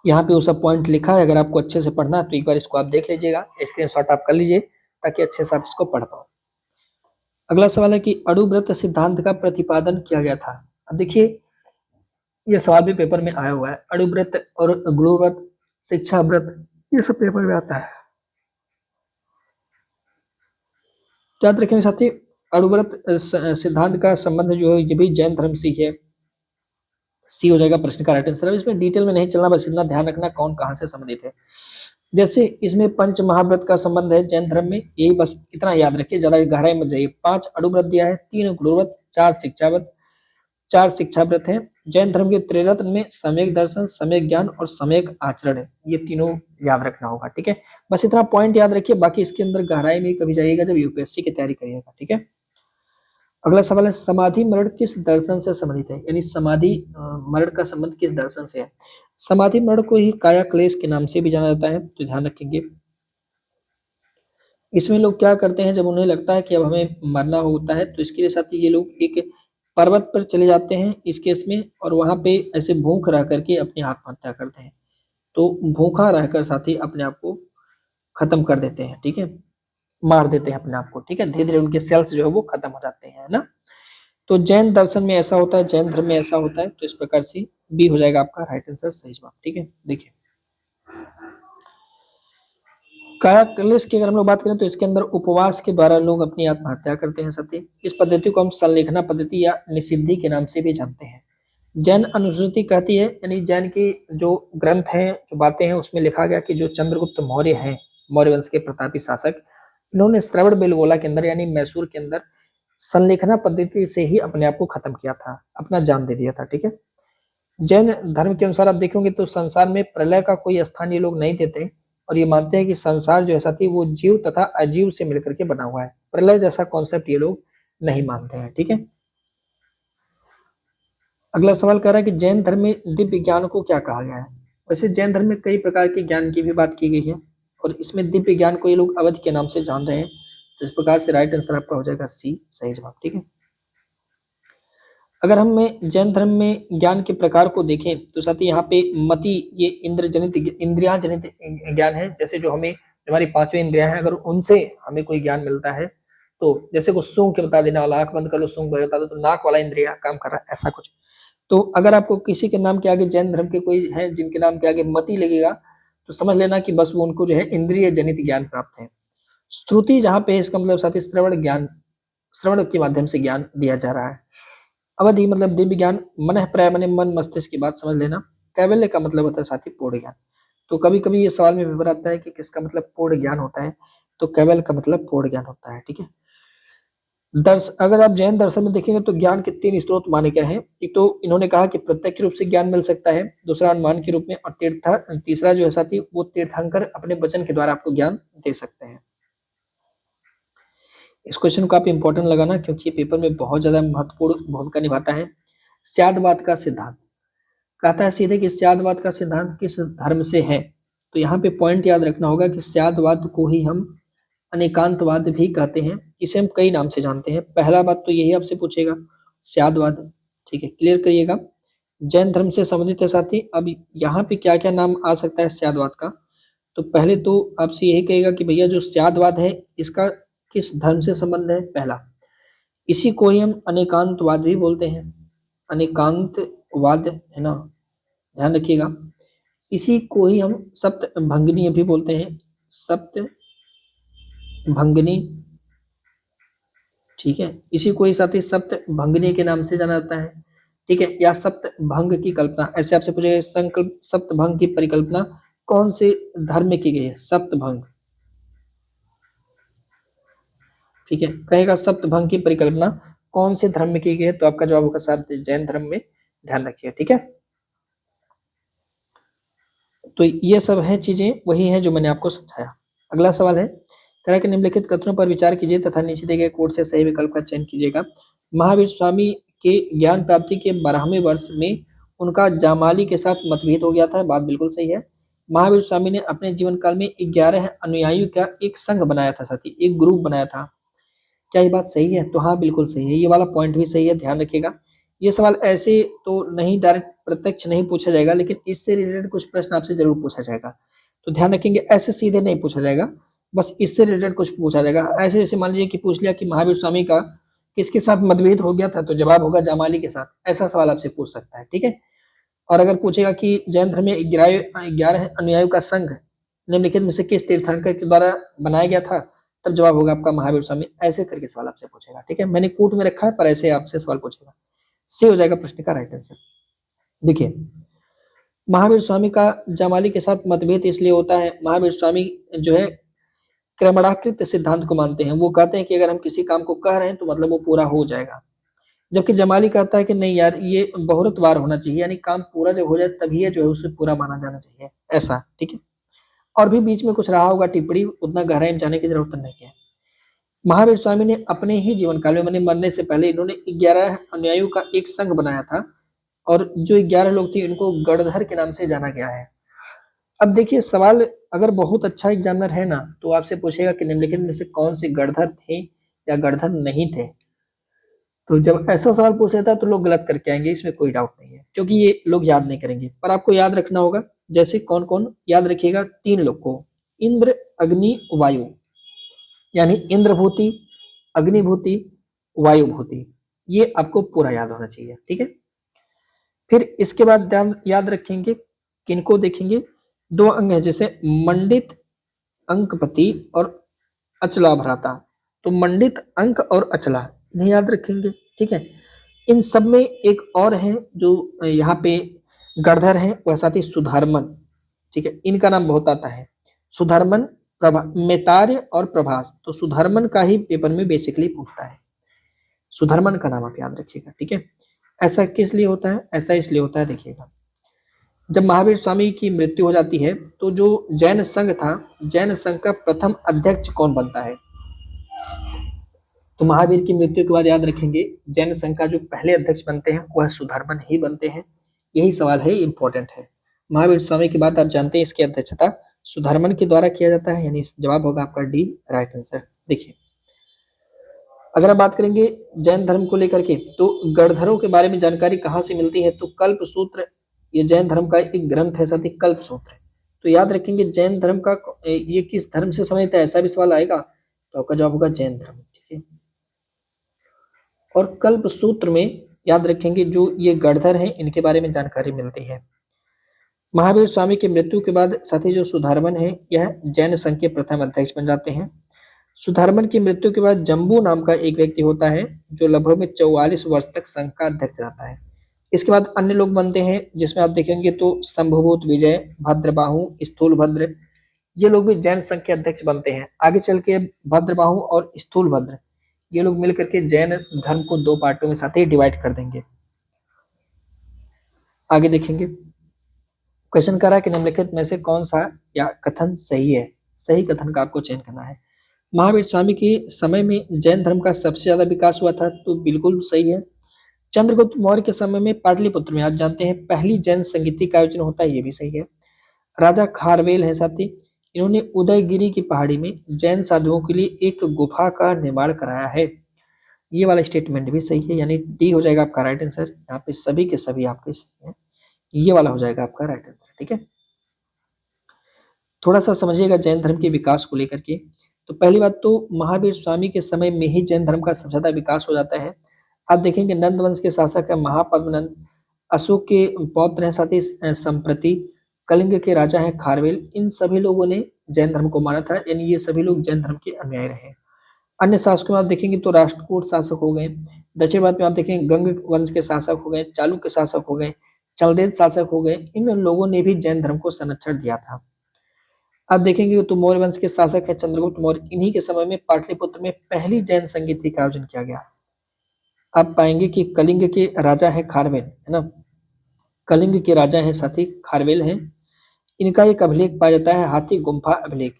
यहाँ पे वो सब पॉइंट लिखा है, अगर आपको अच्छे से पढ़ना है तो एक बार इसको आप देख लीजिएगा, स्क्रीनशॉट आप कर लीजिए ताकि अच्छे से आप इसको पढ़ पाओ। अगला सवाल है कि अणुव्रत सिद्धांत का प्रतिपादन किया गया था। अब देखिए ये सवाल भी पेपर में आया हुआ है, अणुव्रत और ग्लोव्रत, शिक्षा व्रत, ये सब पेपर में आता है। याद रखेंगे साथी, अणुव्रत सिद्धांत का संबंध जो है ये भी जैन धर्म से ही है। सी हो जाएगा प्रश्न का राइट आंसर। इसमें डिटेल में नहीं चलना, बस इतना ध्यान रखना कौन कहां से संबंधित है। जैसे इसमें पंच महाव्रत का संबंध है जैन धर्म में, यही बस इतना याद रखिए, ज्यादा गहराई मत जाइए। 5 अणुव्रत दिया है, 3 ग्लोव्रत, 4 शिक्षा व्रत है। जैन धर्म के त्रिरत्न में सम्यक दर्शन, सम्यक ज्ञान और सम्यक आचरण है, ये तीनों याद रखना होगा। ठीक है, बस इतना पॉइंट याद रखिए, बाकी इसके अंदर गहराई में कभी जाइएगा जब यूपीएससी की तैयारी करिएगा। ठीक है, अगला सवाल है समाधि मरण किस दर्शन से संबंधित है, यानी समाधि मरण का संबंध किस दर्शन से है। समाधि मरण को ही काया क्लेश के नाम से भी जाना जाता है, तो ध्यान रखेंगे। इसमें लोग क्या करते हैं, जब उन्हें लगता है कि अब हमें मरना होता है तो इसके लिए साथी ये लोग एक पर्वत पर चले जाते हैं इस केस में, और वहां पे ऐसे भूख रह करके अपनी आत्महत्या करते हैं। तो भूखा रहकर साथी अपने आप को खत्म कर देते हैं। ठीक है, मार देते हैं अपने आप को। ठीक है, धीरे धीरे उनके सेल्स जो है वो खत्म हो जाते हैं, है ना। तो जैन दर्शन में ऐसा होता है, जैन धर्म में ऐसा होता है, तो इस प्रकार से बी हो जाएगा आपका राइट आंसर, सही जवाब। ठीक है, देखिए काया क्लेश की अगर हम लोग बात करें तो इसके अंदर उपवास के द्वारा लोग अपनी आत्महत्या करते हैं साथी। इस पद्धति को हम संलेखना पद्धति या निषिद्धि के नाम से भी जानते हैं। जैन अनुश्रुति कहती है, यानी जैन की जो ग्रंथ है, जो बातें हैं, उसमें लिखा गया कि जो चंद्रगुप्त मौर्य हैं, मौर्य वंश के प्रतापी शासक, इन्होंने श्रवण बेलगोला के अंदर यानी मैसूर के अंदर संलेखना पद्धति से ही अपने आप को खत्म किया था, अपना जान दे दिया था। ठीक है, जैन धर्म के अनुसार आप देखेंगे तो संसार में प्रलय का कोई स्थान ये लोग नहीं देते, और ये मानते हैं कि संसार जो है साथी वो जीव तथा अजीव से मिलकर के बना हुआ है। प्रलय जैसा कॉन्सेप्ट ये लोग नहीं मानते हैं। ठीक है, अगला सवाल कह रहा है कि जैन धर्म में दिव्य ज्ञान को क्या कहा गया है। वैसे जैन धर्म में कई प्रकार के ज्ञान की भी बात की गई है, और इसमें दिव्य ज्ञान को ये लोग अवधि के नाम से जान रहे हैं, तो इस प्रकार से राइट आंसर आपका हो जाएगा सी, सही जवाब। ठीक है, अगर हम जैन धर्म में ज्ञान के प्रकार को देखें तो साथ ही यहाँ पे मति, ये इंद्रिया जनित ज्ञान है। जैसे जो हमें हमारी पांचों इंद्रियां हैं, अगर उनसे हमें कोई ज्ञान मिलता है, तो जैसे को सूंघ के बता देने वाला, आंख बंद कर लो सूंघ बता दो, तो नाक वाला इंद्रिया काम कर रहा है, ऐसा कुछ। तो अगर आपको किसी के नाम के आगे जैन धर्म के कोई है जिनके नाम के आगे मति लगेगा, तो समझ लेना कि बस वो उनको जो है इंद्रिय जनित ज्ञान प्राप्त है। श्रुति जहाँ पे है, इसका मतलब साथी श्रवण ज्ञान, श्रवण के माध्यम से ज्ञान दिया जा रहा है। अवधि मतलब दिव्य ज्ञान, मन प्राय मने मन मस्तिष्क की बात समझ लेना। कैवल्य का मतलब होता है साथी पूर्ण ज्ञान। तो कभी कभी ये सवाल में पेपर आता है कि किसका मतलब पूर्ण ज्ञान होता है, तो कैवल्य का मतलब पूर्ण ज्ञान होता है। ठीक है, अगर आप जैन दर्शन में देखेंगे तो ज्ञान के 3 स्रोत माने गए हैं। एक तो इन्होंने कहा कि प्रत्यक्ष रूप से ज्ञान मिल सकता है, दूसरा अनुमान के रूप में, और तीसरा जो है साथी वो तीर्थंकर अपने वचन के द्वारा आपको ज्ञान दे सकते हैं। इस क्वेश्चन को आप इंपॉर्टेंट लगाना, क्योंकि पेपर में बहुत ज्यादा महत्वपूर्ण भूमिका निभाता है। स्यादवाद का सिद्धांत कहता है सीधे कि स्यादवाद का सिद्धांत किस धर्म से है, तो यहाँ पे पॉइंट याद रखना होगा कि स्यादवाद को ही हम अनेकांतवाद भी कहते हैं। इसे हम कई नाम से जानते हैं। पहला बात तो यही आपसे पूछेगा, स्यादवाद। ठीक है, क्लियर करिएगा, जैन धर्म से संबंधित है साथी। अब यहाँ पे क्या क्या नाम आ सकता है स्यादवाद का, तो पहले तो आपसे यही कहेगा कि भैया जो स्यादवाद है इसका किस धर्म से संबंध है। पहला, इसी को ही हम अनेकांतवाद भी बोलते हैं, अनेकांतवाद है ना, ध्यान रखिएगा। इसी को ही हम सप्त भंगनी भी बोलते हैं, सप्त भंगनी। ठीक है, इसी को ही साथ ही सप्त भंगनी के नाम से जाना जाता है। ठीक है, या सप्त भंग की कल्पना, ऐसे आपसे पूछेगा संकल्प सप्त भंग की परिकल्पना कौन से धर्म में की गई है, सप्त भंग। ठीक है, कहेगा सप्त भंग की परिकल्पना कौन से धर्म में की गई है, तो आपका जवाब होगा साथ जैन धर्म में, ध्यान रखिए। ठीक है, तो ये सब है चीजें वही है जो मैंने आपको समझाया। अगला सवाल है, तरह के निम्नलिखित कथनों पर विचार कीजिए तथा नीचे दिए गए कोड से सही विकल्प का चयन कीजिएगा। महावीर स्वामी के ज्ञान प्राप्ति के 12वें वर्ष में उनका जामाली के साथ मतभेद हो गया था, बात बिल्कुल सही है। महावीर स्वामी ने अपने जीवन काल में 11 अनुयायियों का एक संघ बनाया था साथी, एक ग्रुप बनाया था। क्या ये बात सही है, तो हाँ बिल्कुल सही है, ये वाला पॉइंट भी सही है, ध्यान रखिएगा। ये सवाल ऐसे तो नहीं डायरेक्ट प्रत्यक्ष नहीं पूछा जाएगा, लेकिन इससे रिलेटेड कुछ प्रश्न आपसे जरूर पूछा जाएगा। तो ध्यान रखेंगे, ऐसे सीधे नहीं पूछा जाएगा, बस इससे रिलेटेड कुछ पूछा जाएगा। ऐसे जैसे मान लीजिए कि पूछ लिया कि महावीर स्वामी का किसके साथ मतभेद हो गया था, तो जवाब होगा जामाली के साथ। ऐसा सवाल आपसे पूछ सकता है, ठीक है। और अगर पूछेगा कि जैन धर्म में 11 अनुयायियों का संघ निम्नलिखित में से किस तीर्थंकर के द्वारा बनाया गया था, तब जवाब होगा आपका महावीर स्वामी। ऐसे करके सवाल आपसे पूछेगा, ठीक है। मैंने कूट में रखा है, पर ऐसे आपसे सवाल पूछेगा। सी हो जाएगा प्रश्न का राइट आंसर। देखिए, महावीर स्वामी का जामाली के साथ मतभेद इसलिए होता है, महावीर स्वामी जो है क्रमणाकृत सिद्धांत को मानते हैं। वो कहते हैं कि अगर हम किसी काम को कह रहे हैं तो मतलब वो पूरा हो जाएगा, जबकि जमाली कहता है कि नहीं यार, ये बहुरतवार होना चाहिए, यानी काम पूरा जब हो जाए तभी ये जो है उसे पूरा माना जाना चाहिए, ऐसा, ठीक है। और भी बीच में कुछ रहा होगा टिप्पणी, उतना गहराई में जाने की जरूरत नहीं है। महावीर स्वामी ने अपने ही जीवन काल में, मैंने मरने से पहले, इन्होंने 11 अनुयायियों का एक संघ बनाया था, और जो 11 लोग थे इनको गणधर के नाम से जाना गया है। अब देखिए, सवाल अगर बहुत अच्छा एग्जामिनर है ना, तो आपसे पूछेगा कि निम्नलिखित में से कौन से गणधर थे या गणधर नहीं थे। तो जब ऐसा सवाल पूछ लेता है तो लोग गलत करके आएंगे, इसमें कोई डाउट नहीं है, क्योंकि ये लोग याद नहीं करेंगे। पर आपको याद रखना होगा, जैसे कौन कौन याद रखिएगा, 3 लोग को, इंद्र, अग्नि, वायु, यानी इंद्रभूति, अग्निभूति, वायुभूति, ये आपको पूरा याद होना चाहिए, ठीक है। फिर इसके बाद याद रखेंगे, किनको देखेंगे, 2 अंग है, जैसे मंडित, अंकपति और अचला भ्राता। तो मंडित, अंक और अचला, इन्हें याद रखेंगे, ठीक है। इन सब में एक और है जो यहाँ पे गणधर है, वह साथी सुधर्मन, ठीक है। इनका नाम बहुत आता है, सुधर्मन, मेतार्य और प्रभास। तो सुधर्मन का ही पेपर में बेसिकली पूछता है, सुधर्मन का नाम आप याद रखिएगा, ठीक है। ऐसा किस लिए होता है, ऐसा इसलिए होता है, देखिएगा, जब महावीर स्वामी की मृत्यु हो जाती है तो जो जैन संघ था, जैन संघ का प्रथम अध्यक्ष कौन बनता है। तो महावीर की मृत्यु के बाद याद रखेंगे, जैन संघ का जो पहले अध्यक्ष बनते हैं वह सुधर्मन ही बनते हैं। यही सवाल है, इंपॉर्टेंट है। महावीर स्वामी की बात आप जानते हैं, इसकी अध्यक्षता सुधर्मन के द्वारा किया जाता है, यानी जवाब होगा आपका डी राइट आंसर। देखिए, अगर आप बात करेंगे जैन धर्म को लेकर के, तो गणधरों के बारे में जानकारी कहाँ से मिलती है, तो कल्प सूत्र, ये जैन धर्म का एक ग्रंथ है, साथ ही कल्प सूत्र है। तो याद रखेंगे जैन धर्म का ये किस धर्म से संबंधित है, ऐसा भी सवाल आएगा, तो आपका जवाब होगा जैन धर्म, ठीक है। और कल्प सूत्र में याद रखेंगे जो ये गणधर हैं, इनके बारे में जानकारी मिलती है। महावीर स्वामी की मृत्यु के बाद साथी जो सुधर्मन है, यह जैन संघ के प्रथम अध्यक्ष बन जाते हैं। सुधर्मन की मृत्यु के बाद जम्बू नाम का एक व्यक्ति होता है, जो लगभग में 44 वर्ष तक संघ का अध्यक्ष रहता है। इसके बाद अन्य लोग बनते हैं, जिसमें आप देखेंगे तो शंभुभूत विजय, भद्रबाहु, स्थूलभद्र, ये लोग भी जैन संघ के अध्यक्ष बनते हैं। आगे चल के भद्रबाहु और स्थूलभद्र, ये लोग मिलकर के जैन धर्म को 2 पार्टों में साथ ही डिवाइड कर देंगे। आगे देखेंगे, क्वेश्चन कर रहा है कि निम्नलिखित में से कौन सा या कथन सही है। सही कथन का आपको चयन करना है। महावीर स्वामी के समय में जैन धर्म का सबसे ज्यादा विकास हुआ था, तो बिल्कुल सही है। चंद्रगुप्त मौर्य के समय में पाटलिपुत्र में, आप जानते हैं, पहली जैन संगीति का आयोजन होता है, ये भी सही है। राजा खारवेल है साथी, इन्होंने उदयगिरी की पहाड़ी में जैन साधुओं के लिए एक गुफा का निर्माण कराया है। ये वाला स्टेटमेंट भी सही है, यानी डी हो जाएगा आपका राइट आंसर। यहाँ पे सभी के सभी आपके सही है, ये वाला हो जाएगा आपका राइट आंसर, ठीक है। थोड़ा सा समझिएगा जैन धर्म के विकास को लेकर के। तो पहली बात तो महावीर स्वामी के समय में ही जैन धर्म का सबसे ज्यादा विकास हो जाता है। आप देखेंगे नंद वंश के शासक है महापद्मनंद, अशोक के पौत्र हैं साथ ही संप्रति, कलिंग के राजा हैं खारवेल, इन सभी लोगों ने जैन धर्म को माना था, यानी ये सभी लोग जैन धर्म के अनुयायी रहे। अन्य शासकों में आप देखेंगे तो राष्ट्रकूट शासक हो गए, दक्षिण भारत में आप देखेंगे गंग वंश के शासक हो गए, चालुक्य शासक हो गए, चलदेव शासक हो गए, इन लोगों ने भी जैन धर्म को संरक्षण दिया था। आप देखेंगे तो मौर्य वंश के शासक है चंद्रगुप्त मौर्य, इन्हीं के समय में पाटलिपुत्र में पहली जैन संगीति का आयोजन किया गया। आप पाएंगे कि कलिंग के राजा है खारवेल, है ना, कलिंग के राजा है साथी खारवेल हैं। इनका एक अभिलेख पाया जाता है, हाथी गुम्फा अभिलेख,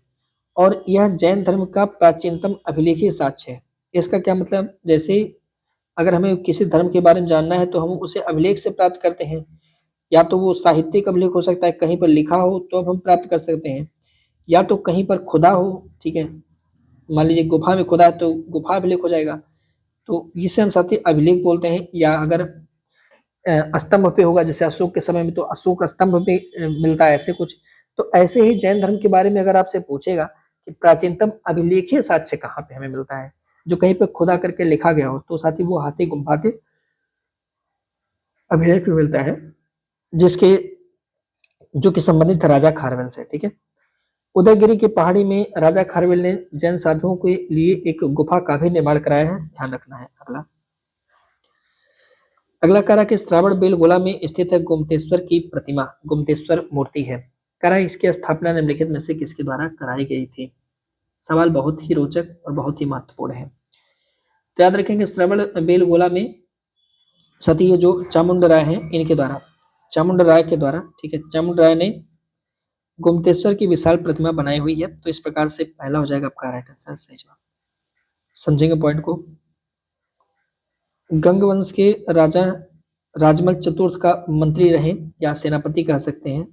और यह जैन धर्म का प्राचीनतम अभिलेखी साक्ष्य है। इसका क्या मतलब, जैसे अगर हमें किसी धर्म के बारे में जानना है तो हम उसे अभिलेख से प्राप्त करते हैं, या तो वो साहित्यिक अभिलेख हो सकता है, कहीं पर लिखा हो तो अब हम प्राप्त कर सकते हैं, या तो कहीं पर खुदा हो, ठीक है, मान लीजिए गुफा में खुदा है तो गुफा अभिलेख हो जाएगा, तो जिसे हम साथी अभिलेख बोलते हैं। या अगर स्तंभ पे होगा, जैसे अशोक के समय में तो अशोक स्तंभ पे मिलता है ऐसे कुछ। तो ऐसे ही जैन धर्म के बारे में अगर आपसे पूछेगा कि प्राचीनतम अभिलेखीय साक्ष्य कहाँ पे हमें मिलता है, जो कहीं पे खुदा करके लिखा गया हो, तो साथ ही वो हाथी गुम्फा के अभिलेख में मिलता है, जिसके जो कि संबंधित है राजा खारवेल से। ठीक है, उदयगिरी की पहाड़ी में राजा खारवेल ने जैन साधुओं के लिए एक गुफा का भी निर्माण कराया है, ध्यान रखना है। अगला अगला कह रहा कि श्रावण बेलगोला में स्थित है गोमतेश्वर की प्रतिमा, गोमतेश्वर मूर्ति है। कह रहा इसकी स्थापना निम्नलिखित में से किसके द्वारा कराई गई थी। सवाल बहुत ही रोचक और बहुत ही महत्वपूर्ण है। तो याद रखेंगे श्रवण बेलगोला में सती ये जो चामुंड राय हैं इनके द्वारा, चामुंड राय के द्वारा, ठीक है, चामुंड राय ने गोमतेश्वर की विशाल प्रतिमा बनाई हुई है। तो इस प्रकार से पहला हो जाएगा आपका राइट आंसर, सही जवाब। समझेंगे पॉइंट को। गंग वंश के राजा राजमल चतुर्थ का मंत्री रहे या सेनापति कह सकते हैं,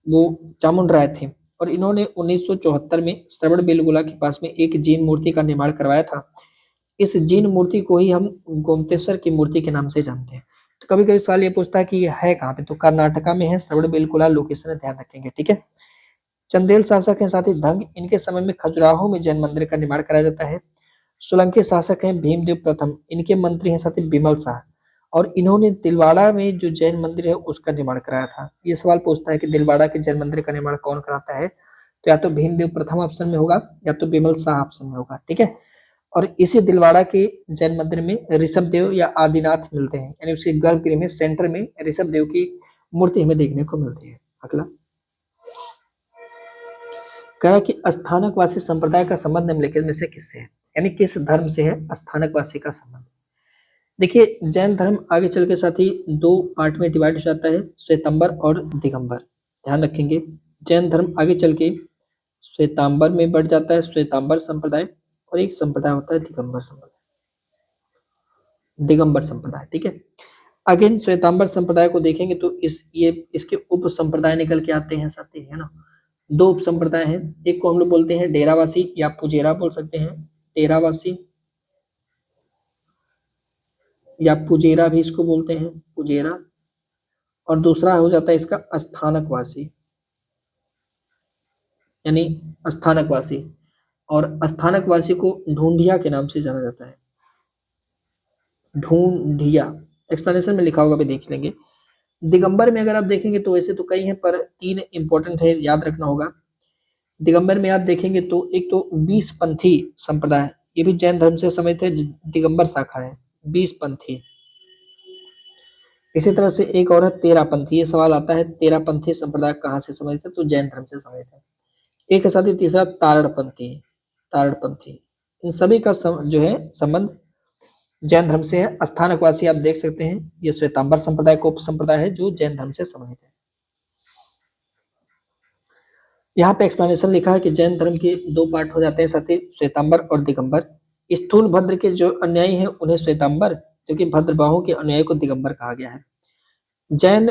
वो चामुंड राय थे। और इन्होंने 1974 में श्रवण बेलगोला के पास में एक जैन मूर्ति का निर्माण करवाया था। इस जैन मूर्ति को ही हम गोमतेश्वर की मूर्ति के नाम से जानते हैं। तो कभी कभी सवाल ये पूछता है कि ये है कहाँ पे, तो कर्नाटका में है, श्रवण बेलगोला लोकेशन है, ध्यान रखेंगे। ठीक है, चंदेल शासक हैं साथ ही धंग, इनके समय में खजुराहो में जैन मंदिर का निर्माण कराया जाता है। सोलंकी शासक हैं भीमदेव प्रथम, इनके मंत्री हैं साथ ही बिमल शाह, और इन्होंने दिलवाड़ा में जो जैन मंदिर है उसका निर्माण कराया था। ये सवाल पूछता है कि दिलवाड़ा के जैन मंदिर का निर्माण कौन कराता है, तो या तो भीमदेव प्रथम ऑप्शन में होगा या तो बिमल शाह ऑप्शन में होगा। ठीक है, और इसी दिलवाड़ा के जैन मंदिर में ऋषभ देव या आदिनाथ मिलते हैं, यानी उसके गर्भगृह में सेंटर में ऋषभ देव की मूर्ति हमें देखने को मिलती है। अगला कह रहा कि स्थानकवासी संप्रदाय का संबंध निम्नलिखित में से किससे है, यानी किस धर्म से है स्थानकवासी का संबंध। देखिए जैन धर्म आगे चल के साथ ही दो पार्ट में डिवाइड हो जाता है, श्वेतांबर और दिगंबर, ध्यान रखेंगे। जैन धर्म आगे चल के श्वेतांबर में बढ़ जाता है, श्वेतांबर संप्रदाय, और एक संप्रदाय होता है दिगंबर संप्रदाय, दिगंबर संप्रदाय। ठीक है, अगेन श्वेतांबर संप्रदाय को देखेंगे तो इसके उप संप्रदाय निकल के आते हैं साथी, है ना। दो उप संप्रदाय हैं, एक को हम लोग बोलते हैं डेरावासी या पुजेरा बोल सकते हैं, डेरावासी या पुजेरा भी इसको बोलते हैं, पुजेरा। और दूसरा हो जाता है इसका स्थानकवासी, यानी स्थानकवासी, और स्थानकवासी को ढूंढिया के नाम से जाना जाता है, ढूंढिया। एक्सप्लेनेशन में लिखा होगा, भी देख लेंगे। दिगंबर में अगर आप देखेंगे तो वैसे तो कई हैं, पर तीन इंपॉर्टेंट है, याद रखना होगा। दिगंबर में आप देखेंगे तो एक तो 20 पंथी संप्रदाय, ये भी जैन धर्म से संबंधित है, दिगंबर शाखा है 20 पंथी। इसी तरह से एक और है 13 पंथी, ये सवाल आता है 13 पंथी संप्रदाय कहाँ से संबंधित है, तो जैन धर्म से संबंधित है। एक है साथ ही तीसरा तारण पंथी, तारण पंथी। इन सभी का जो है संबंध जैन धर्म से है। स्थानकवासी आप देख सकते हैं, ये श्वेतांबर संप्रदाय का उप संप्रदाय है जो जैन धर्म से संबंधित है। यहाँ पे एक्सप्लेनेशन लिखा है कि जैन धर्म के दो पार्ट हो जाते हैं साथी, श्वेतांबर और दिगंबर। स्थूल भद्र के जो अनुयायी हैं उन्हें श्वेतांबर, जबकि भद्रबाहु के अनुयायी को दिगंबर कहा गया है। जैन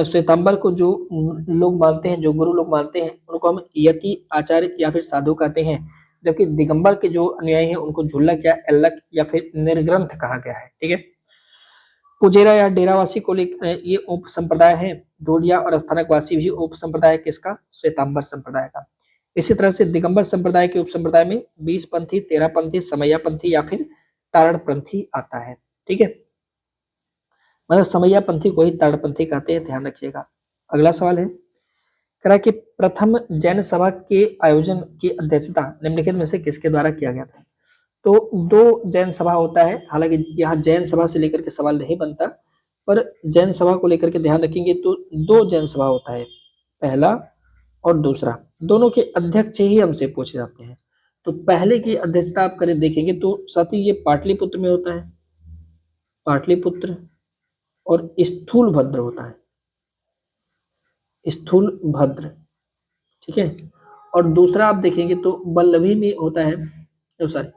श्वेतांबर को जो लोग मानते हैं, जो गुरु लोग मानते हैं, उनको हम यति, आचार्य या फिर साधु कहते हैं, जबकि दिगंबर के जो अनुयायी हैं उनको झुल्लक या एल्लक या फिर निर्ग्रंथ कहा गया है। ठीक है, पुजेरा या डेरावासी को ये उप संप्रदाय है, ढोलिया और स्थानकवासी भी उप संप्रदाय है किसका, श्वेतांबर संप्रदाय का। इसी तरह से दिगंबर संप्रदाय के उप संप्रदाय में 20 पंथी, 13 पंथी, समैया पंथी या फिर तारण पंथी आता है। ठीक है, मतलब समैया पंथी को ही तारण पंथी कहते हैं, ध्यान रखिएगा। अगला सवाल है, कह रहा कि प्रथम जैन सभा के आयोजन की अध्यक्षता निम्नलिखित में से किसके द्वारा किया गया था। तो दो जैन सभा होता है, हालांकि यहाँ जैन सभा से लेकर के सवाल नहीं बनता, पर जैन सभा को लेकर के ध्यान रखेंगे तो दो जैन सभा होता है, पहला और दूसरा, दोनों के अध्यक्ष ही हमसे पूछे जाते हैं। तो पहले की अध्यक्षता आप करें देखेंगे तो साथ ही ये पाटलिपुत्र में होता है, पाटलिपुत्र, और स्थूल भद्र होता है, स्थूल भद्र। ठीक है, और दूसरा आप देखेंगे तो बल्लभी में होता है, सॉरी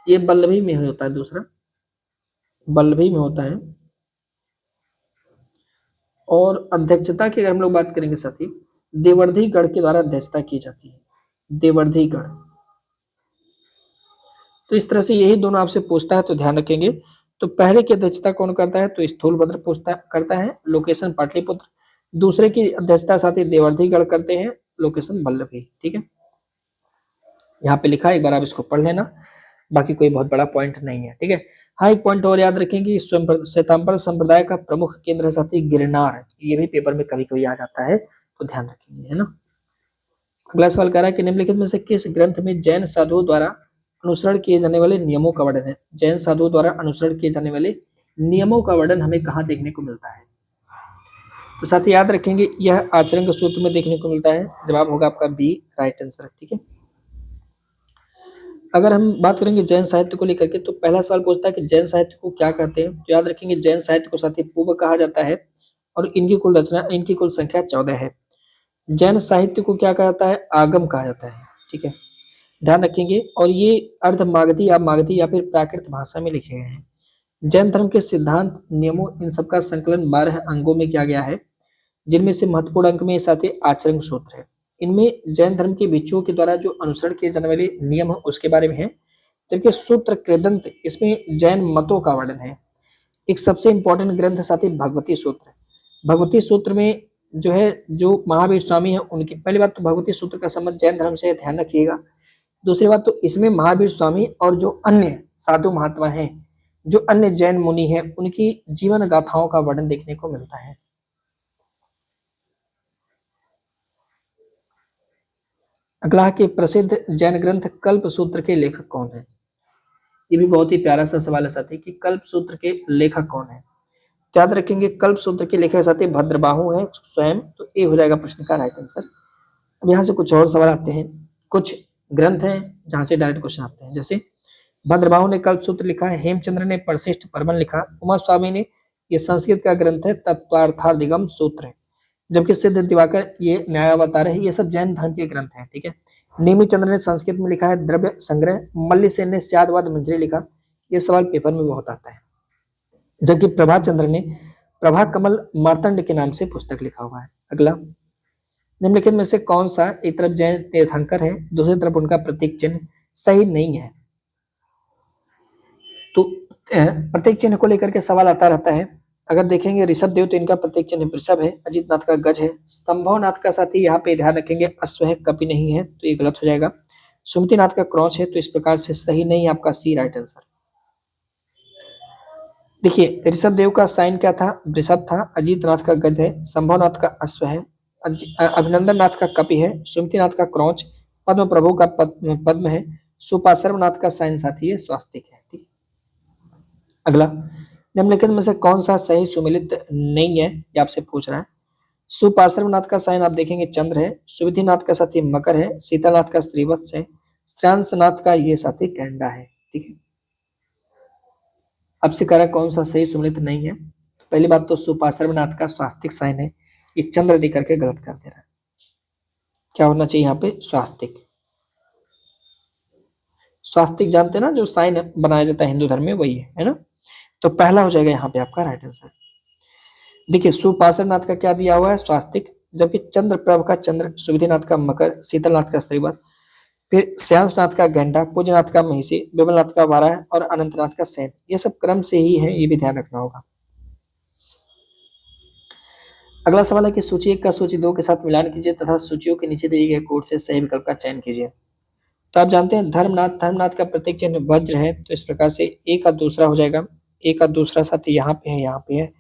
ये बल्लभी में होता है, दूसरा बल्लभी में होता है। और अध्यक्षता की अगर हम लोग बात करेंगे साथी, देवर्धी गढ़ के द्वारा अध्यक्षता की जाती है, देवर्धी गढ़। तो इस तरह से यही दोनों आपसे पूछता है, तो ध्यान रखेंगे तो पहले की अध्यक्षता कौन करता है? तो स्थूलभद्र पूछता करता है, लोकेशन पाटलिपुत्र। दूसरे की अध्यक्षता साथी देवर्धिगढ़ करते हैं, लोकेशन वल्लभी। ठीक है, यहाँ पे लिखा है, एक बार आप इसको पढ़ लेना, बाकी कोई बहुत बड़ा पॉइंट नहीं है। ठीक है, हाँ एक पॉइंट और याद रखें कि श्वेतांबर संप्रदाय का प्रमुख केंद्र है साथी गिरनार। ये भी पेपर में कभी कभी आ जाता है, तो ध्यान रखेंगे, है ना। अगला सवाल कह रहा है कि निम्नलिखित में से किस ग्रंथ में जैन साधुओं द्वारा अनुसरण किए जाने वाले नियमों का वर्णन है? जैन साधुओं द्वारा अनुसरण किए जाने वाले नियमों का वर्णन हमें कहाँ देखने को मिलता है? तो साथ ही याद रखेंगे, यह आचरण के सूत्र में देखने को मिलता है। जवाब होगा आपका बी, राइट आंसर। ठीक है, अगर हम बात करेंगे जैन साहित्य को लेकर के, तो पहला सवाल पूछता है कि जैन साहित्य को क्या कहते हैं? तो याद रखेंगे, जैन साहित्य को साथी पूर्व कहा जाता है और इनकी कुल संख्या 14 है। जैन साहित्य को क्या कहा जाता है? आगम कहा जाता है। ठीक है, ध्यान रखेंगे, और ये अर्ध मागधी या फिर प्राकृत भाषा में लिखे गए हैं। जैन धर्म के सिद्धांत, नियमों, इन सबका संकलन 12 अंगों में किया गया है, जिनमें से महत्वपूर्ण अंक में साथ ही आचरण सूत्र है। इनमें जैन धर्म के भिक्षुओं के द्वारा जो अनुसरण किए जाने वाले नियम है उसके बारे में है, जबकि सूत्र कृदंत, इसमें जैन मतों का वर्णन है। एक सबसे इंपॉर्टेंट ग्रंथ है साथ ही भगवती सूत्र। भगवती सूत्र में जो है, जो महावीर स्वामी है उनकी, पहली बात तो भगवती सूत्र का संबंध जैन धर्म से, ध्यान रखिएगा। दूसरी बात तो इसमें महावीर स्वामी और जो अन्य साधु महात्मा हैं, जो अन्य जैन मुनि हैं, उनकी जीवन गाथाओं का वर्णन देखने को मिलता है। अगला है कि प्रसिद्ध जैन ग्रंथ कल्प सूत्र के लेखक कौन है? ये भी बहुत ही प्यारा सा सवाल है साथी कि कल्प सूत्र के लेखक कौन है। तो याद रखेंगे, कल्प सूत्र के लेखक साथी भद्रबाहु है स्वयं, तो ये हो जाएगा प्रश्न का राइट आंसर। अब यहाँ से कुछ और सवाल आते हैं, कुछ ग्रंथ हैं जहां से डायरेक्ट क्वेश्चन आते हैं। जैसे भद्रबाहु ने कल्प सूत्र लिखा है, हेमचंद्र ने परशिष्ट परमन लिखा, उमा स्वामी ने, ये संस्कृत का ग्रंथ है, तत्वार्थादिगम सूत्र है, जबकि सिद्ध दिवाकर ये न्यायावतार है। ये सब जैन धर्म के ग्रंथ हैं। ठीक है, नेमी चंद्र ने संस्कृत में लिखा है द्रव्य संग्रह, मल्ली सेन ने स्यादवाद मंजरी लिखा। ये सवाल पेपर में बहुत आता है। जबकि प्रभा चंद्र ने प्रभा कमल मार्तंड के नाम से पुस्तक लिखा हुआ है। अगला, निम्नलिखित में से कौन सा एक तरफ जैन तीर्थंकर है, दूसरी तरफ उनका प्रतीक चिन्ह सही नहीं है? तो प्रतीक चिन्ह को लेकर के सवाल आता रहता है। अगर देखेंगे ऋषभ देव, तो इनका प्रतीक चिन्ह वृषभ है, अजीत नाथ का गज है, संभव नाथ का साथी यहाँ पे ध्यान रखेंगे अश्व है, कपि नहीं है, तो ये गलत हो जाएगा। सुमति नाथ का क्रॉच है, तो इस प्रकार से सही नहीं है, आपका सी राइट आंसर। देखिए, ऋषभ देव का साइन क्या था? वृषभ था, अजीत नाथ का गज है, संभव नाथ का अश्व है, अभिनंदन नाथ का कपि है, सुमति नाथ का क्रॉच, पद्म प्रभु का पद्म है, सुपार्श्व नाथ का साइन साथी है स्वास्तिक है। ठीक है, अगला, निम्नलिखित में से कौन सा सही सुमिलित नहीं है, ये आपसे पूछ रहा है। सुपार्श्वनाथ का साइन आप देखेंगे चंद्र है, सुविधिनाथ का साथी मकर है, सीतानाथ का श्रीवत्स है, श्रांसनाथ का ये साथी कैंडा है। ठीक है, अब से कह रहा कौन सा सही सुमिलित नहीं है। तो पहली बात तो सुपार्श्वनाथ का स्वास्तिक साइन है, ये चंद्र दे करके गलत कर दे रहा है। क्या होना चाहिए यहाँ पे? स्वास्तिक। स्वास्तिक जानते हैं ना, जो साइन बनाया जाता है हिंदू धर्म में, वही है ना। तो पहला हो जाएगा यहाँ पे आपका राइट आंसर। देखिए, सुपार्श्वनाथ का क्या दिया हुआ है? स्वास्तिक, जबकि चंद्र प्रभ का चंद्र, सुविधिनाथ का मकर, शीतलनाथ का श्रीवत्स, फिर श्यांसनाथ का गेंडा, पूजनाथ का महिषी, विमलनाथ का वाराह और अनंतनाथ का सैन। ये सब क्रम से ही है, ये भी ध्यान रखना होगा। अगला सवाल है कि सूची 1 का सूची 2 के साथ मिलान कीजिए तथा सूचियों के नीचे दिए गए कोड से सही विकल्प का चयन कीजिए। तो आप जानते हैं धर्मनाथ का प्रतीक चिन्ह वज्र है, तो इस प्रकार से ए का दूसरा हो जाएगा। ए का दूसरा साथी यहाँ पे है, यहाँ पे है।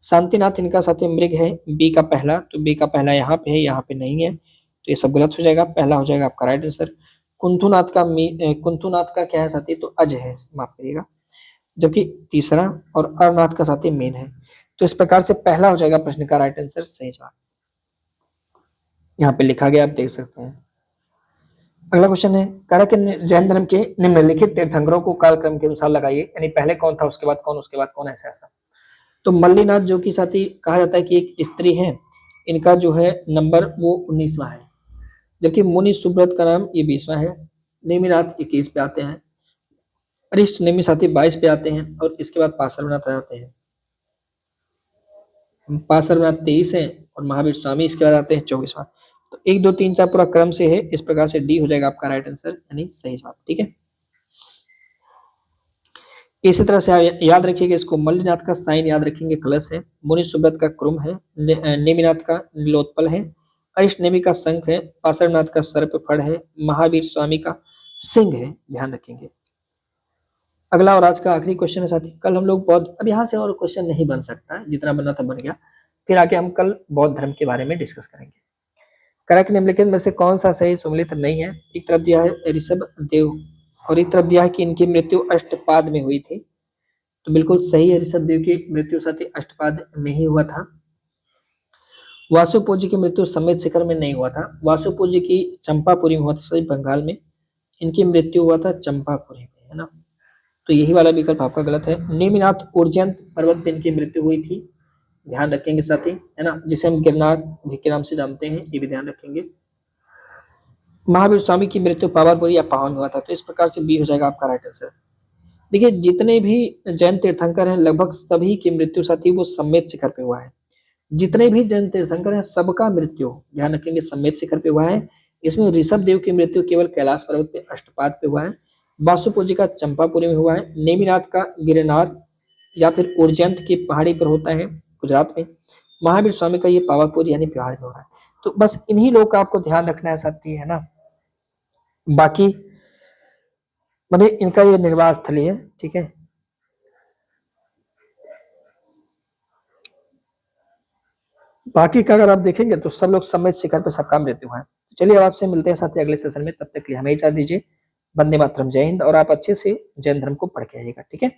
शांतिनाथ इनका साथी मृग है, बी का पहला, तो बी का पहला यहाँ पे है, यहाँ पे नहीं है, तो ये सब गलत हो जाएगा। पहला हो जाएगा आपका राइट आंसर। कुंथुनाथ का क्या है साथी? तो अज है, माफ करिएगा, जबकि तीसरा और अरनाथ का साथी मेन है। तो इस प्रकार से पहला हो जाएगा प्रश्न का राइट आंसर, सही जवाब यहाँ पे लिखा गया, आप देख सकते हैं। अगला क्वेश्चन है, कह कि जैन धर्म के निम्नलिखित तीर्थंकरों को कालक्रम के अनुसार लगाइए, यानी पहले कौन था, उसके बाद कौन, उसके बाद कौन, ऐसा ऐसा। तो मल्लीनाथ जो कि साथी कहा जाता है कि एक स्त्री है, इनका जो है नंबर वो 19वां है, जबकि मुनि सुब्रत का नाम ये 20वां है। नेमिनाथ 21 पे आते हैं, अरिष्ट नेमि साथी 22 पे आते हैं, और इसके बाद पार्श्वनाथ आ जाते हैं। पार्श्वनाथ 23 है और महावीर स्वामी इसके बाद आते हैं 24वां। तो 1 2 3 4 पूरा क्रम से है, इस प्रकार से डी हो जाएगा आपका राइट आंसर, यानी सही जवाब। ठीक है, इसी तरह से आप याद रखिएगा इसको, मल्लिनाथ का साइन याद रखेंगे कलश है, मुनि सुब्रत का क्रुम है, नेमिनाथ का नीलोत्पल है, अरिष्टनेमि का शंख है, पार्श्वनाथ का सर्प फड़ है, महावीर स्वामी का सिंह है, ध्यान रखेंगे। अगला और आज का आखिरी क्वेश्चन है साथी, कल हम लोग बौद्ध, अब यहाँ से और क्वेश्चन नहीं बन सकता है, जितना बनना था बन गया, फिर आगे हम कल बौद्ध धर्म के बारे में डिस्कस करेंगे। करेक्ट निम्नलिखित में से कौन सा सही सुमेलित नहीं है? एक तरफ दिया है ऋषभ देव और एक तरफ दिया है कि इनकी मृत्यु अष्टपाद में हुई थी, तो बिल्कुल सही है, ऋषभ देव की मृत्यु साथी अष्टपाद में ही हुआ था। वासुपूज्य की मृत्यु समेत शिखर में नहीं हुआ था, वासुपूज्य की चंपापुरी में हुआ था, सही बंगाल में, इनकी मृत्यु हुआ था चंपापुरी में, है ना, तो यही वाला विकल्प आपका गलत है। नेमिनाथ उर्जयंत पर्वत पे इनकी मृत्यु हुई थी, ध्यान रखेंगे साथी, है ना, जिसे हम गिरनार भी के नाम से जानते हैं, ये भी ध्यान रखेंगे। महावीर स्वामी की मृत्यु पावापुरी या पावन में हुआ था, तो इस प्रकार से बी हो जाएगा आपका राइट आंसर। देखिए जितने भी जैन तीर्थंकर हैं लगभग सभी की मृत्यु साथी वो सम्मेत शिखर पे हुआ है, जितने भी जैन तीर्थंकर हैं सबका मृत्यु ध्यान रखेंगे सम्मेत शिखर पे हुआ है। इसमें ऋषभ देव की मृत्यु केवल कैलाश पर्वत पे अष्टपाद पे हुआ है, वासुपूज्य का चंपापुरी में हुआ है, नेमिनाथ का गिरनार या फिर उर्जैंत की पहाड़ी पर होता है गुजरात में, महावीर स्वामी का ये पावापुर यानी बिहार में हो रहा है। तो बस इन्हीं लोग का आपको ध्यान रखना है साथी, है ना, बाकी मतलब इनका ये निर्वाह स्थली है, ठीक है। बाकी का अगर आप देखेंगे तो सब लोग सम्मित शिखर पर सबका मृत्यु है। चलिए अब आपसे मिलते हैं साथी अगले सेशन में, तब तक के लिए हमें इजाजत दीजिए। वंदे मातरम, जय हिंद, और आप अच्छे से जैन धर्म को पढ़ के आइएगा, ठीक है।